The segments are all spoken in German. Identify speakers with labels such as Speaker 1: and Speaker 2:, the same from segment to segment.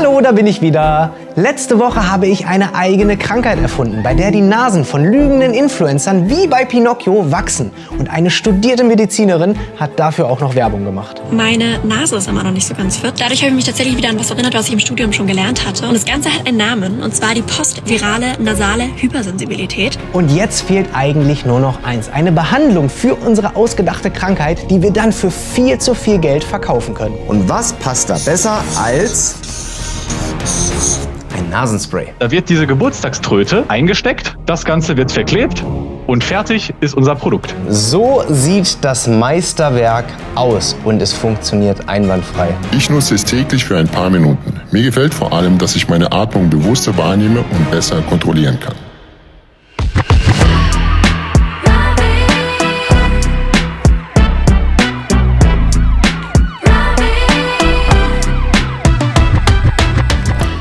Speaker 1: Hallo, da bin ich wieder. Letzte Woche habe ich eine eigene Krankheit erfunden, bei der die Nasen von lügenden Influencern wie bei Pinocchio wachsen. Und eine studierte Medizinerin hat dafür auch noch Werbung gemacht.
Speaker 2: Meine Nase ist immer noch nicht so ganz fit. Dadurch habe ich mich tatsächlich wieder an was erinnert, was ich im Studium schon gelernt hatte. Und das Ganze hat einen Namen, und zwar die postvirale nasale Hypersensibilität.
Speaker 1: Und jetzt fehlt eigentlich nur noch eins: eine Behandlung für unsere ausgedachte Krankheit, die wir dann für viel zu viel Geld verkaufen können.
Speaker 3: Und was passt da besser als ein Nasenspray?
Speaker 4: Da wird diese Geburtstagströte eingesteckt, das Ganze wird verklebt und fertig ist unser Produkt.
Speaker 3: So sieht das Meisterwerk aus und es funktioniert einwandfrei.
Speaker 5: Ich nutze es täglich für ein paar Minuten. Mir gefällt vor allem, dass ich meine Atmung bewusster wahrnehme und besser kontrollieren kann.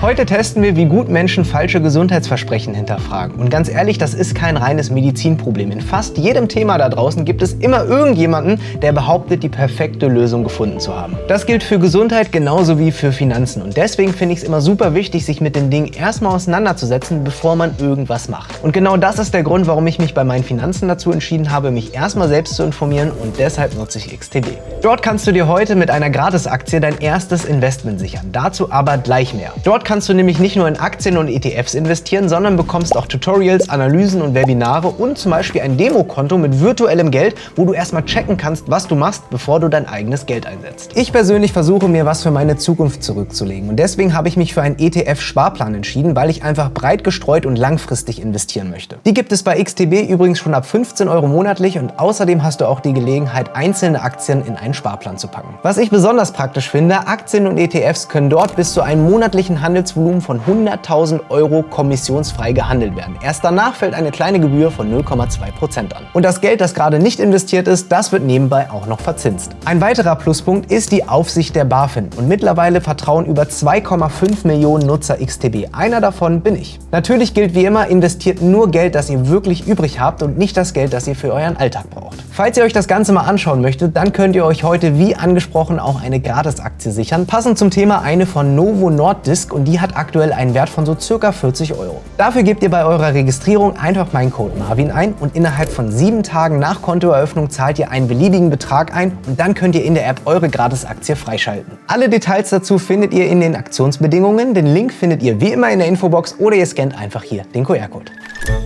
Speaker 1: Heute testen wir, wie gut Menschen falsche Gesundheitsversprechen hinterfragen. Und ganz ehrlich, das ist kein reines Medizinproblem. In fast jedem Thema da draußen gibt es immer irgendjemanden, der behauptet, die perfekte Lösung gefunden zu haben. Das gilt für Gesundheit genauso wie für Finanzen. Und deswegen finde ich es immer super wichtig, sich mit den Dingen erstmal auseinanderzusetzen, bevor man irgendwas macht. Und genau das ist der Grund, warum ich mich bei meinen Finanzen dazu entschieden habe, mich erstmal selbst zu informieren, und deshalb nutze ich XTB. Dort kannst du dir heute mit einer Gratisaktie dein erstes Investment sichern. Dazu aber gleich mehr. Dort kannst du nämlich nicht nur in Aktien und ETFs investieren, sondern bekommst auch Tutorials, Analysen und Webinare und zum Beispiel ein Demokonto mit virtuellem Geld, wo du erstmal checken kannst, was du machst, bevor du dein eigenes Geld einsetzt. Ich persönlich versuche mir was für meine Zukunft zurückzulegen, und deswegen habe ich mich für einen ETF-Sparplan entschieden, weil ich einfach breit gestreut und langfristig investieren möchte. Die gibt es bei XTB übrigens schon ab 15 € monatlich, und außerdem hast du auch die Gelegenheit, einzelne Aktien in einen Sparplan zu packen. Was ich besonders praktisch finde: Aktien und ETFs können dort bis zu einem monatlichen Handelsvolumen von 100.000 € kommissionsfrei gehandelt werden. Erst danach fällt eine kleine Gebühr von 0,2% an. Und das Geld, das gerade nicht investiert ist, das wird nebenbei auch noch verzinst. Ein weiterer Pluspunkt ist die Aufsicht der BaFin, und mittlerweile vertrauen über 2,5 Millionen Nutzer XTB. Einer davon bin ich. Natürlich gilt wie immer: investiert nur Geld, das ihr wirklich übrig habt, und nicht das Geld, das ihr für euren Alltag braucht. Falls ihr euch das Ganze mal anschauen möchtet, dann könnt ihr euch heute wie angesprochen auch eine Gratisaktie sichern. Passend zum Thema eine von Novo Nordisk, und die hat aktuell einen Wert von so circa 40 €. Dafür gebt ihr bei eurer Registrierung einfach meinen Code Marvin ein, und innerhalb von 7 Tagen nach Kontoeröffnung zahlt ihr einen beliebigen Betrag ein, und dann könnt ihr in der App eure Gratisaktie freischalten. Alle Details dazu findet ihr in den Aktionsbedingungen. Den Link findet ihr wie immer in der Infobox, oder ihr scannt einfach hier den QR-Code.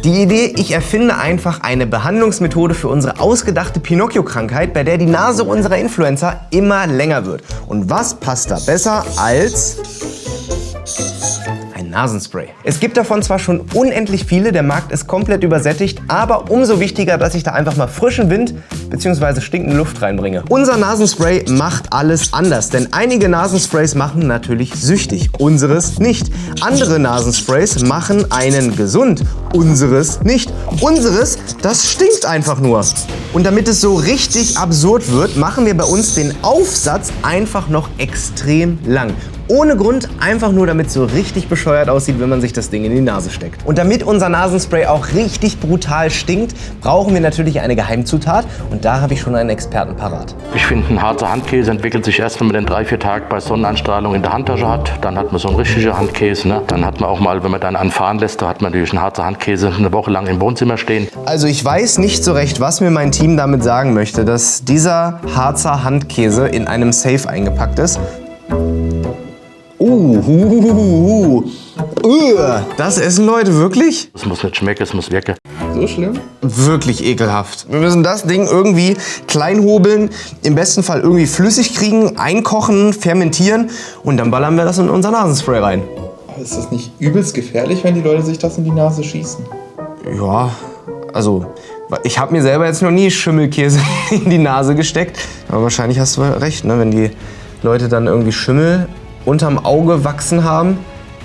Speaker 1: Die Idee: ich erfinde einfach eine Behandlungsmethode für unsere ausgedachte Pinocchio-Krankheit, bei der die Nase unserer Influencer immer länger wird. Und was passt da besser als ein Nasenspray? Es gibt davon zwar schon unendlich viele, der Markt ist komplett übersättigt, aber umso wichtiger, dass ich da einfach mal frischen Wind bzw. stinkende Luft reinbringe. Unser Nasenspray macht alles anders, denn einige Nasensprays machen natürlich süchtig, unseres nicht. Andere Nasensprays machen einen gesund, unseres nicht. Unseres, das stinkt einfach nur. Und damit es so richtig absurd wird, machen wir bei uns den Aufsatz einfach noch extrem lang. Ohne Grund, einfach nur damit es so richtig bescheuert aussieht, wenn man sich das Ding in die Nase steckt. Und damit unser Nasenspray auch richtig brutal stinkt, brauchen wir natürlich eine Geheimzutat, und da habe ich schon einen Experten parat.
Speaker 6: Ich finde, ein harter Handkäse entwickelt sich erst, wenn man den 3-4 Tage bei Sonneneinstrahlung in der Handtasche hat. Dann hat man so einen richtigen Handkäse. Ne? Dann hat man auch mal, wenn man dann anfahren lässt, da hat man natürlich einen harten Handkäse eine Woche lang im Wohnzimmer stehen.
Speaker 3: Also ich weiß nicht so recht, was mir mein Team damit sagen möchte, dass dieser Harzer Handkäse in einem Safe eingepackt ist. Das essen Leute wirklich?
Speaker 6: Es muss nicht schmecken, es muss wirken.
Speaker 3: So schlimm? Wirklich ekelhaft. Wir müssen das Ding irgendwie klein hobeln, im besten Fall irgendwie flüssig kriegen, einkochen, fermentieren, und dann ballern wir das in unser Nasenspray rein.
Speaker 7: Ist das nicht übelst gefährlich, wenn die Leute sich das in die Nase schießen?
Speaker 3: Ja, also ich habe mir selber jetzt noch nie Schimmelkäse in die Nase gesteckt, aber wahrscheinlich hast du recht, ne? Wenn die Leute dann irgendwie Schimmel unterm Auge wachsen haben,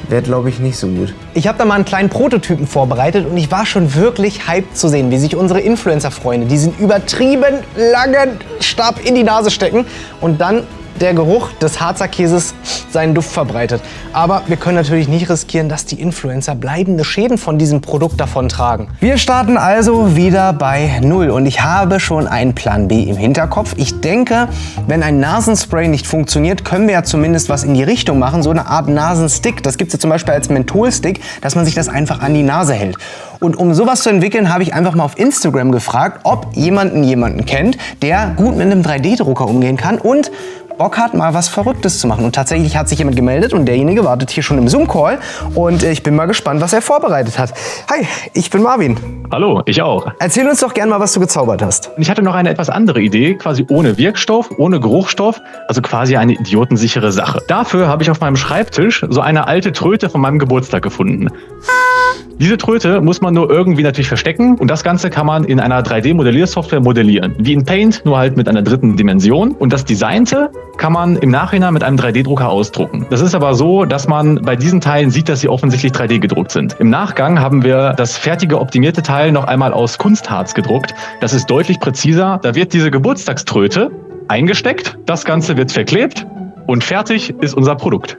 Speaker 3: wäre, glaube ich, nicht so gut.
Speaker 1: Ich habe da mal einen kleinen Prototypen vorbereitet, und ich war schon wirklich hyped zu sehen, wie sich unsere Influencer-Freunde diesen übertrieben langen Stab in die Nase stecken und dann der Geruch des Harzer Käses seinen Duft verbreitet. Aber wir können natürlich nicht riskieren, dass die Influencer bleibende Schäden von diesem Produkt davontragen. Wir starten also wieder bei Null und ich habe schon einen Plan B im Hinterkopf. Ich denke, wenn ein Nasenspray nicht funktioniert, können wir ja zumindest was in die Richtung machen, so eine Art Nasenstick. Das gibt es ja zum Beispiel als Mentholstick, dass man sich das einfach an die Nase hält. Und um sowas zu entwickeln, habe ich einfach mal auf Instagram gefragt, ob jemanden kennt, der gut mit einem 3D-Drucker umgehen kann und Bock hat, mal was Verrücktes zu machen. Und tatsächlich hat sich jemand gemeldet und derjenige wartet hier schon im Zoom-Call und ich bin mal gespannt, was er vorbereitet hat. Hi, ich bin Marvin.
Speaker 4: Hallo, ich auch.
Speaker 1: Erzähl uns doch gerne mal, was du gezaubert hast.
Speaker 4: Ich hatte noch eine etwas andere Idee, quasi ohne Wirkstoff, ohne Geruchsstoff, also quasi eine idiotensichere Sache. Dafür habe ich auf meinem Schreibtisch so eine alte Tröte von meinem Geburtstag gefunden. Diese Tröte muss man nur irgendwie natürlich verstecken und das Ganze kann man in einer 3D-Modelliersoftware modellieren. Wie in Paint, nur halt mit einer dritten Dimension. Und das Designte kann man im Nachhinein mit einem 3D-Drucker ausdrucken. Das ist aber so, dass man bei diesen Teilen sieht, dass sie offensichtlich 3D gedruckt sind. Im Nachgang haben wir das fertige optimierte Teil noch einmal aus Kunstharz gedruckt. Das ist deutlich präziser. Da wird diese Geburtstagströte eingesteckt, das Ganze wird verklebt und fertig ist unser Produkt.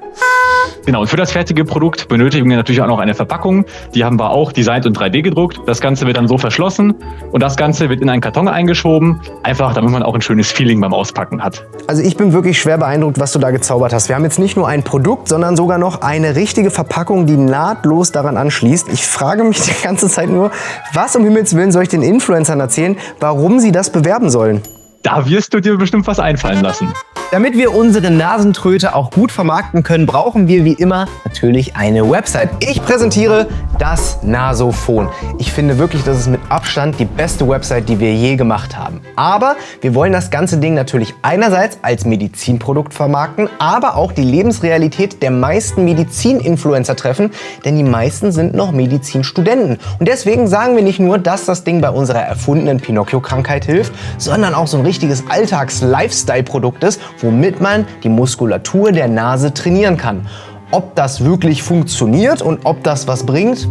Speaker 4: Genau, und für das fertige Produkt benötigen wir natürlich auch noch eine Verpackung. Die haben wir auch designt und 3D gedruckt. Das Ganze wird dann so verschlossen und das Ganze wird in einen Karton eingeschoben. Einfach, damit man auch ein schönes Feeling beim Auspacken hat.
Speaker 1: Also ich bin wirklich schwer beeindruckt, was du da gezaubert hast. Wir haben jetzt nicht nur ein Produkt, sondern sogar noch eine richtige Verpackung, die nahtlos daran anschließt. Ich frage mich die ganze Zeit nur, was um Himmels Willen soll ich den Influencern erzählen, warum sie das bewerben sollen?
Speaker 4: Da wirst du dir bestimmt was einfallen lassen.
Speaker 1: Damit wir unsere Nasentröte auch gut vermarkten können, brauchen wir wie immer natürlich eine Website. Ich präsentiere das Nasophon. Ich finde wirklich, das ist mit Abstand die beste Website, die wir je gemacht haben. Aber wir wollen das ganze Ding natürlich einerseits als Medizinprodukt vermarkten, aber auch die Lebensrealität der meisten Medizin-Influencer treffen, denn die meisten sind noch Medizinstudenten. Und deswegen sagen wir nicht nur, dass das Ding bei unserer erfundenen Pinocchio-Krankheit hilft, sondern auch so ein richtiges Alltags-Lifestyle-Produkt ist, womit man die Muskulatur der Nase trainieren kann. Ob das wirklich funktioniert und ob das was bringt,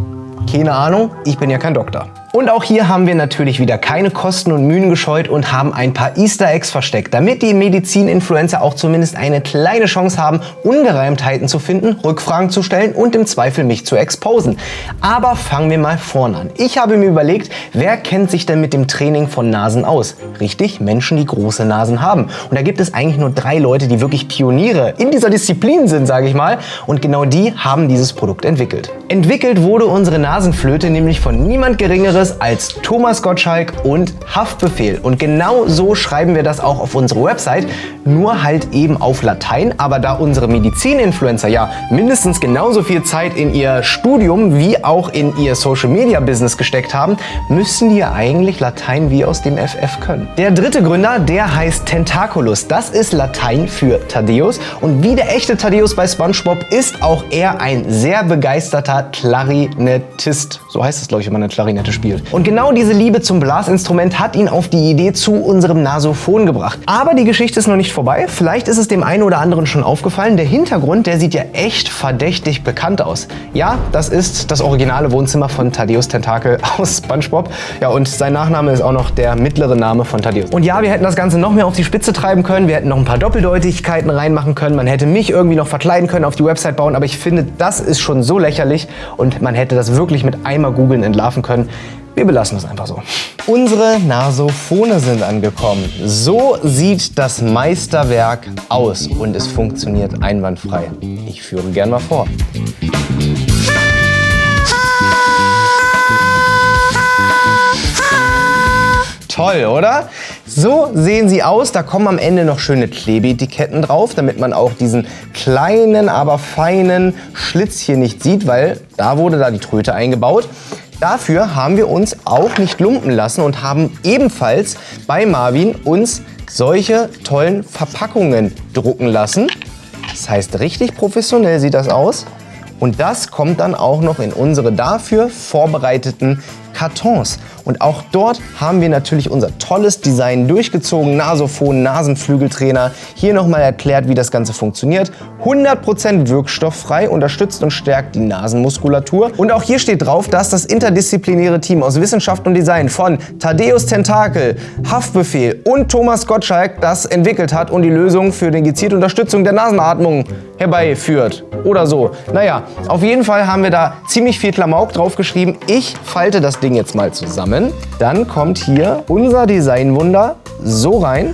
Speaker 1: keine Ahnung, ich bin ja kein Doktor. Und auch hier haben wir natürlich wieder keine Kosten und Mühen gescheut und haben ein paar Easter Eggs versteckt, damit die Medizin-Influencer auch zumindest eine kleine Chance haben, Ungereimtheiten zu finden, Rückfragen zu stellen und im Zweifel mich zu exposen. Aber fangen wir mal vorne an. Ich habe mir überlegt, wer kennt sich denn mit dem Training von Nasen aus? Richtig, Menschen, die große Nasen haben. Und da gibt es eigentlich nur 3 Leute, die wirklich Pioniere in dieser Disziplin sind, sage ich mal. Und genau die haben dieses Produkt entwickelt. Entwickelt wurde unsere Nasenflöte nämlich von niemand Geringeres als Thomas Gottschalk und Haftbefehl. Und genau so schreiben wir das auch auf unsere Website, nur halt eben auf Latein. Aber da unsere Medizin-Influencer ja mindestens genauso viel Zeit in ihr Studium wie auch in ihr Social-Media-Business gesteckt haben, müssen die ja eigentlich Latein wie aus dem FF können. Der dritte Gründer, der heißt Tentaculus. Das ist Latein für Thaddäus. Und wie der echte Thaddäus bei SpongeBob ist auch er ein sehr begeisterter Klarinettist. So heißt es, glaube ich, wenn man eine Klarinette spielt. Und genau diese Liebe zum Blasinstrument hat ihn auf die Idee zu unserem Nasophon gebracht. Aber die Geschichte ist noch nicht vorbei. Vielleicht ist es dem einen oder anderen schon aufgefallen. Der Hintergrund, der sieht ja echt verdächtig bekannt aus. Ja, das ist das originale Wohnzimmer von Thaddäus Tentakel aus SpongeBob. Ja, und sein Nachname ist auch noch der mittlere Name von Thaddäus. Und ja, wir hätten das Ganze noch mehr auf die Spitze treiben können. Wir hätten noch ein paar Doppeldeutigkeiten reinmachen können. Man hätte mich irgendwie noch verkleiden können, auf die Website bauen. Aber ich finde, das ist schon so lächerlich und man hätte das wirklich mit einmal googeln entlarven können. Wir belassen es einfach so. Unsere Nasophone sind angekommen. So sieht das Meisterwerk aus und es funktioniert einwandfrei. Ich führe gern mal vor. Toll, oder? So sehen sie aus. Da kommen am Ende noch schöne Klebeetiketten drauf, damit man auch diesen kleinen, aber feinen Schlitz hier nicht sieht, weil da wurde da die Tröte eingebaut. Dafür haben wir uns auch nicht lumpen lassen und haben ebenfalls bei Marvin uns solche tollen Verpackungen drucken lassen. Das heißt, richtig professionell sieht das aus. Und das kommt dann auch noch in unsere dafür vorbereiteten
Speaker 3: Kartons. Und auch dort haben wir natürlich unser tolles Design durchgezogen. Nasophon, Nasenflügeltrainer. Hier nochmal erklärt, wie das Ganze funktioniert. 100% wirkstofffrei, unterstützt und stärkt die Nasenmuskulatur. Und auch hier steht drauf, dass das interdisziplinäre Team aus Wissenschaft und Design von Thaddeus Tentakel, Haftbefehl und Thomas Gottschalk das entwickelt hat und die Lösung für die gezielte Unterstützung der Nasenatmung herbeiführt. Oder so. Naja, auf jeden Fall haben wir da ziemlich viel Klamauk drauf geschrieben. Ich falte das Ding jetzt mal zusammen. Dann kommt hier unser Designwunder so rein.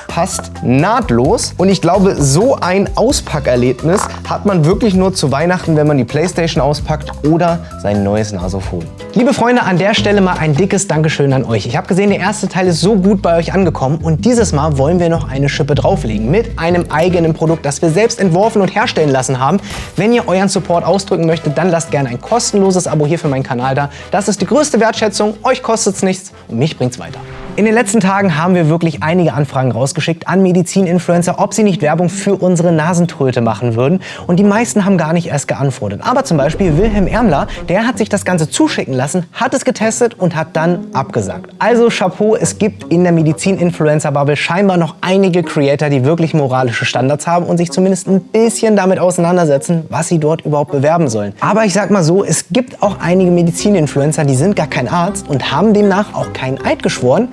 Speaker 3: Passt nahtlos. Und ich glaube, so ein Auspackerlebnis hat man wirklich nur zu Weihnachten, wenn man die Playstation auspackt oder sein neues Nasophon. Liebe Freunde, an der Stelle mal ein dickes Dankeschön an euch. Ich habe gesehen, der erste Teil ist so gut bei euch angekommen und dieses Mal wollen wir noch eine Schippe drauflegen mit einem eigenen Produkt, das wir selbst entworfen und herstellen lassen haben. Wenn ihr euren Support ausdrücken möchtet, dann lasst gerne ein kostenloses Abo hier für meinen Kanal da. Das ist die größte Wertschätzung, euch kostet es nichts und mich bringt's weiter. In den letzten Tagen haben wir wirklich einige Anfragen rausgeschickt an Medizininfluencer, ob sie nicht Werbung für unsere Nasentröte machen würden. Und die meisten haben gar nicht erst geantwortet. Aber zum Beispiel Wilhelm Ermler, der hat sich das Ganze zuschicken lassen, hat es getestet und hat dann abgesagt. Also Chapeau, es gibt in der Medizininfluencer-Bubble scheinbar noch einige Creator, die wirklich moralische Standards haben und sich zumindest ein bisschen damit auseinandersetzen, was sie dort überhaupt bewerben sollen. Aber ich sag mal so, es gibt auch einige Medizininfluencer, die sind gar kein Arzt und haben demnach auch keinen Eid geschworen.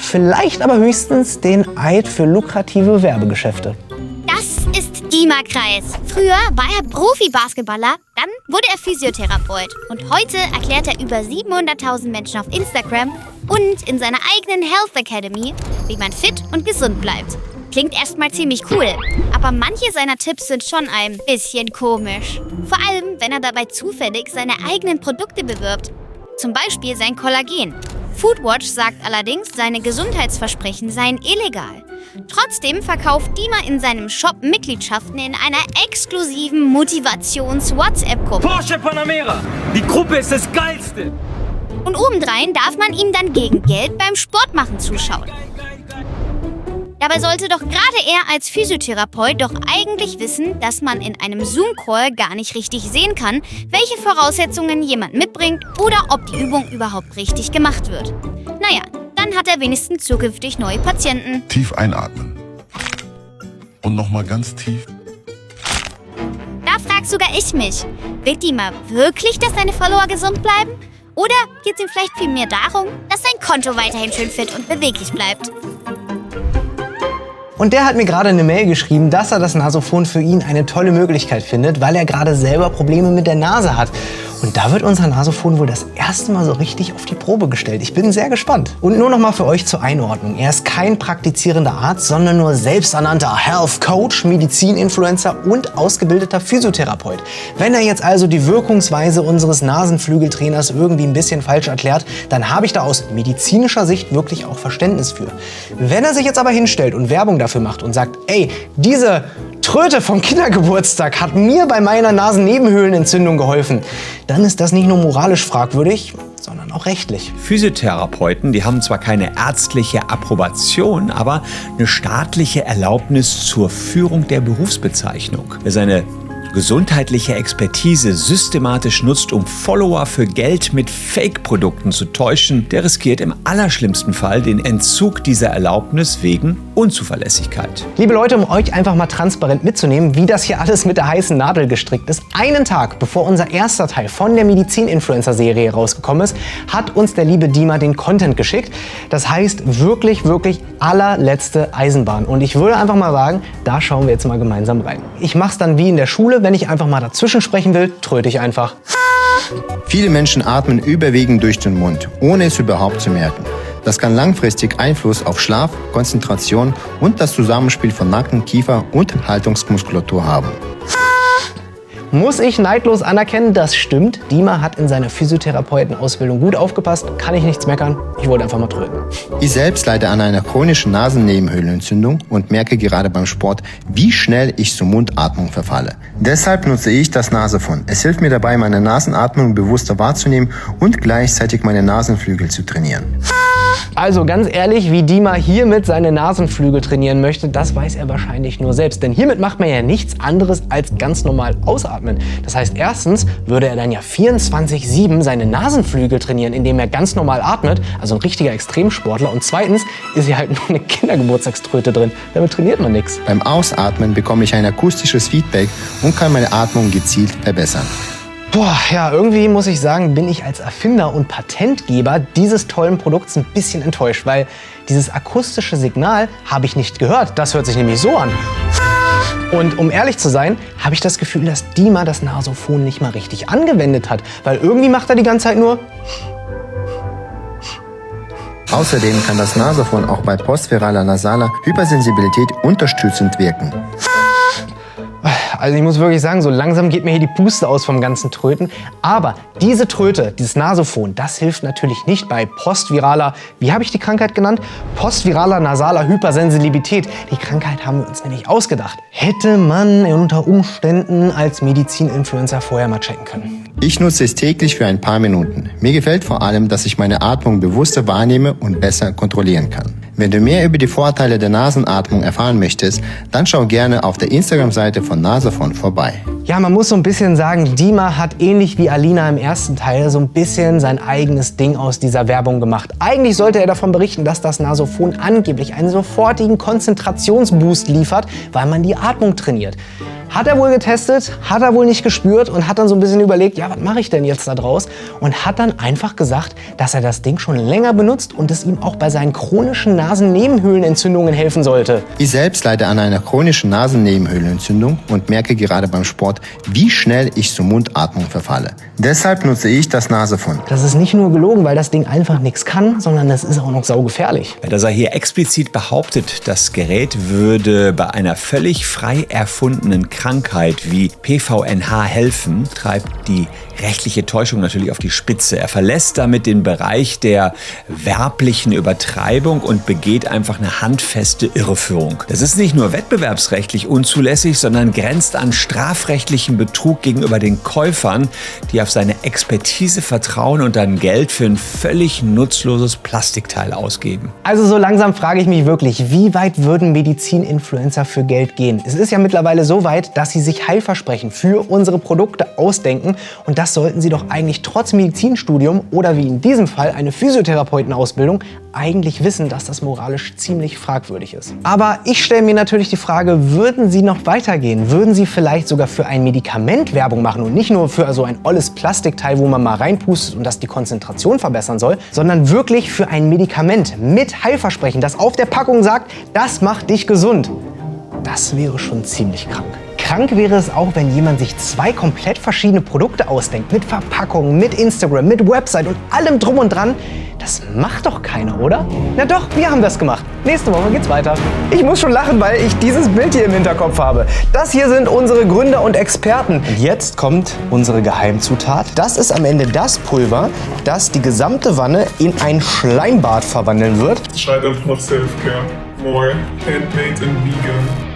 Speaker 3: Vielleicht aber höchstens den Eid für lukrative Werbegeschäfte.
Speaker 8: Das ist Dima-Kreis. Früher war er Profi-Basketballer, dann wurde er Physiotherapeut. Und heute erklärt er über 700.000 Menschen auf Instagram und in seiner eigenen Health Academy, wie man fit und gesund bleibt. Klingt erstmal ziemlich cool, aber manche seiner Tipps sind schon ein bisschen komisch. Vor allem, wenn er dabei zufällig seine eigenen Produkte bewirbt. Zum Beispiel sein Kollagen. Foodwatch sagt allerdings, seine Gesundheitsversprechen seien illegal. Trotzdem verkauft Dima in seinem Shop Mitgliedschaften in einer exklusiven Motivations-WhatsApp-Gruppe.
Speaker 9: Porsche Panamera! Die Gruppe ist das Geilste!
Speaker 8: Und obendrein darf man ihm dann gegen Geld beim Sportmachen zuschauen. Dabei sollte doch gerade er als Physiotherapeut doch eigentlich wissen, dass man in einem Zoom-Call gar nicht richtig sehen kann, welche Voraussetzungen jemand mitbringt oder ob die Übung überhaupt richtig gemacht wird. Naja, dann hat er wenigstens zukünftig neue Patienten.
Speaker 5: Tief einatmen. Und nochmal ganz tief.
Speaker 8: Da frag sogar ich mich, will Dima wirklich, dass seine Follower gesund bleiben? Oder geht es ihm vielleicht vielmehr darum, dass sein Konto weiterhin schön fit und beweglich bleibt?
Speaker 1: Und der hat mir gerade eine Mail geschrieben, dass er das Nasophon für ihn eine tolle Möglichkeit findet, weil er gerade selber Probleme mit der Nase hat. Und da wird unser Nasophon wohl das erste Mal so richtig auf die Probe gestellt. Ich bin sehr gespannt. Und nur noch mal für euch zur Einordnung. Er ist kein praktizierender Arzt, sondern nur selbsternannter Health Coach, Medizininfluencer und ausgebildeter Physiotherapeut. Wenn er jetzt also die Wirkungsweise unseres Nasenflügeltrainers irgendwie ein bisschen falsch erklärt, dann habe ich da aus medizinischer Sicht wirklich auch Verständnis für. Wenn er sich jetzt aber hinstellt und Werbung dafür macht und sagt, ey, diese Tröte vom Kindergeburtstag hat mir bei meiner Nasennebenhöhlenentzündung geholfen, dann ist das nicht nur moralisch fragwürdig, sondern auch rechtlich.
Speaker 10: Physiotherapeuten, die haben zwar keine ärztliche Approbation, aber eine staatliche Erlaubnis zur Führung der Berufsbezeichnung. Wer seine gesundheitliche Expertise systematisch nutzt, um Follower für Geld mit Fake-Produkten zu täuschen, der riskiert im allerschlimmsten Fall den Entzug dieser Erlaubnis wegen Unzuverlässigkeit.
Speaker 1: Liebe Leute, um euch einfach mal transparent mitzunehmen, wie das hier alles mit der heißen Nadel gestrickt ist, einen Tag bevor unser erster Teil von der Medizin-Influencer-Serie rausgekommen ist, hat uns der liebe Dima den Content geschickt. Das heißt wirklich, wirklich allerletzte Eisenbahn. Und ich würde einfach mal sagen, da schauen wir jetzt mal gemeinsam rein. Ich mache es dann wie in der Schule, wenn ich einfach mal dazwischen sprechen will, tröte ich einfach.
Speaker 11: Viele Menschen atmen überwiegend durch den Mund, ohne es überhaupt zu merken. Das kann langfristig Einfluss auf Schlaf, Konzentration und das Zusammenspiel von Nacken, Kiefer und Haltungsmuskulatur haben.
Speaker 1: Muss ich neidlos anerkennen, das stimmt. Dima hat in seiner Physiotherapeutenausbildung gut aufgepasst, kann ich nichts meckern. Ich wollte einfach mal tröten.
Speaker 11: Ich selbst leide an einer chronischen Nasennebenhöhlenentzündung und merke gerade beim Sport, wie schnell ich zur Mundatmung verfalle. Deshalb nutze ich das Nasophon. Es hilft mir dabei, meine Nasenatmung bewusster wahrzunehmen und gleichzeitig meine Nasenflügel zu trainieren.
Speaker 1: Also ganz ehrlich, wie Dima hiermit seine Nasenflügel trainieren möchte, das weiß er wahrscheinlich nur selbst. Denn hiermit macht man ja nichts anderes als ganz normal ausatmen. Das heißt, erstens würde er dann ja 24/7 seine Nasenflügel trainieren, indem er ganz normal atmet, also ein richtiger Extremsportler. Und zweitens ist hier halt nur eine Kindergeburtstagströte drin. Damit trainiert man nichts.
Speaker 11: Beim Ausatmen bekomme ich ein akustisches Feedback und kann meine Atmung gezielt verbessern.
Speaker 1: Boah, ja, irgendwie muss ich sagen, bin ich als Erfinder und Patentgeber dieses tollen Produkts ein bisschen enttäuscht, weil dieses akustische Signal habe ich nicht gehört. Das hört sich nämlich so an. Und um ehrlich zu sein, habe ich das Gefühl, dass Dima das Nasophon nicht mal richtig angewendet hat, weil irgendwie macht er die ganze Zeit nur...
Speaker 11: Außerdem kann das Nasophon auch bei postviraler nasaler Hypersensibilität unterstützend wirken.
Speaker 1: Also ich muss wirklich sagen, so langsam geht mir hier die Puste aus vom ganzen Tröten. Aber diese Tröte, dieses Nasophon, das hilft natürlich nicht bei postviraler, wie habe ich die Krankheit genannt? Postviraler nasaler Hypersensibilität. Die Krankheit haben wir uns nämlich ausgedacht. Hätte man unter Umständen als Medizininfluencer vorher mal checken können.
Speaker 11: Ich nutze es täglich für ein paar Minuten. Mir gefällt vor allem, dass ich meine Atmung bewusster wahrnehme und besser kontrollieren kann. Wenn du mehr über die Vorteile der Nasenatmung erfahren möchtest, dann schau gerne auf der Instagram-Seite von Nasophon vorbei.
Speaker 1: Ja, man muss so ein bisschen sagen, Dima hat ähnlich wie Alina im ersten Teil so ein bisschen sein eigenes Ding aus dieser Werbung gemacht. Eigentlich sollte er davon berichten, dass das Nasophon angeblich einen sofortigen Konzentrationsboost liefert, weil man die Atmung trainiert. Hat er wohl getestet, hat er wohl nicht gespürt und hat dann so ein bisschen überlegt, ja, was mache ich denn jetzt da draus? Und hat dann einfach gesagt, dass er das Ding schon länger benutzt und es ihm auch bei seinen chronischen Nasennebenhöhlenentzündungen helfen sollte.
Speaker 11: Ich selbst leide an einer chronischen Nasennebenhöhlenentzündung und merke gerade beim Sport, wie schnell ich zur Mundatmung verfalle. Deshalb nutze ich das Nasophon.
Speaker 1: Das ist nicht nur gelogen, weil das Ding einfach nichts kann, sondern das ist auch noch saugefährlich.
Speaker 10: Da sei hier explizit behauptet, das Gerät würde bei einer völlig frei erfundenen Krankheit wie PVNH helfen, treibt die rechtliche Täuschung natürlich auf die Spitze. Er verlässt damit den Bereich der werblichen Übertreibung und begeht einfach eine handfeste Irreführung. Das ist nicht nur wettbewerbsrechtlich unzulässig, sondern grenzt an strafrechtlichen Betrug gegenüber den Käufern, die auf seine Expertise vertrauen und dann Geld für ein völlig nutzloses Plastikteil ausgeben.
Speaker 1: Also so langsam frage ich mich wirklich, wie weit würden Medizininfluencer für Geld gehen? Es ist ja mittlerweile so weit, dass sie sich Heilversprechen für unsere Produkte ausdenken und das sollten sie doch eigentlich trotz Medizinstudium oder wie in diesem Fall eine Physiotherapeutenausbildung eigentlich wissen, dass das moralisch ziemlich fragwürdig ist. Aber ich stelle mir natürlich die Frage, würden sie noch weitergehen? Würden sie vielleicht sogar für ein Medikament Werbung machen und nicht nur für so ein olles Plastikteil, wo man mal reinpustet und das die Konzentration verbessern soll, sondern wirklich für ein Medikament mit Heilversprechen, das auf der Packung sagt, das macht dich gesund? Das wäre schon ziemlich krank. Krank wäre es auch, wenn jemand sich 2 komplett verschiedene Produkte ausdenkt. Mit Verpackung, mit Instagram, mit Website und allem drum und dran. Das macht doch keiner, oder? Na doch, wir haben das gemacht. Nächste Woche geht's weiter. Ich muss schon lachen, weil ich dieses Bild hier im Hinterkopf habe. Das hier sind unsere Gründer und Experten. Und jetzt kommt unsere Geheimzutat. Das ist am Ende das Pulver, das die gesamte Wanne in ein Schleimbad verwandeln wird.
Speaker 12: Schreibt einfach noch Selfcare. More handmade and vegan.